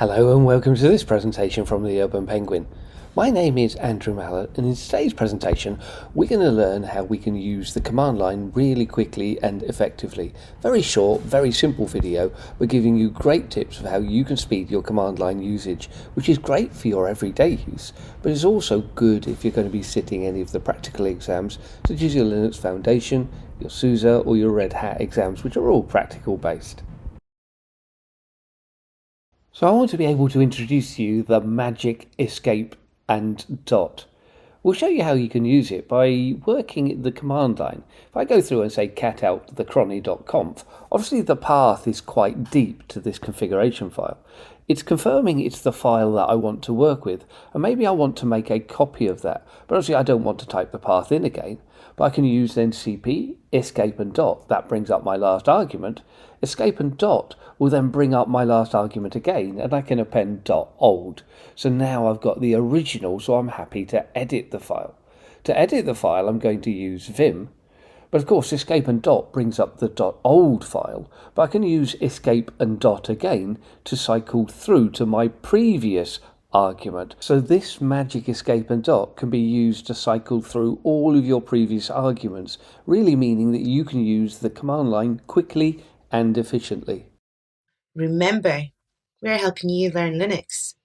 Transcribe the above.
Hello and welcome to this presentation from the Urban Penguin. My name is Andrew Mallett, and in today's presentation we're going to learn how we can use the command line really quickly and effectively. Very short, very simple video, but giving you great tips of how you can speed your command line usage, which is great for your everyday use, but is also good if you're going to be sitting any of the practical exams such as your Linux Foundation, your SUSE or your Red Hat exams, which are all practical based. So I want to be able to introduce to you the magic escape and dot. We'll show you how you can use it by working the command line. If I go through and say cat out the chrony.conf, obviously the path is quite deep to this configuration file. It's confirming it's the file that I want to work with, and maybe I want to make a copy of that, but obviously I don't want to type the path in again. But I can use then cp escape and dot. That brings up my last argument. Escape and dot will then bring up my last argument again, and I can append dot old. So now I've got the original, so I'm happy to edit the file. To edit the file, I'm going to use vim. But of course, escape and dot brings up the .old file, but I can use escape and dot again to cycle through to my previous argument. So this magic escape and dot can be used to cycle through all of your previous arguments, really meaning that you can use the command line quickly and efficiently. Remember, we're helping you learn Linux.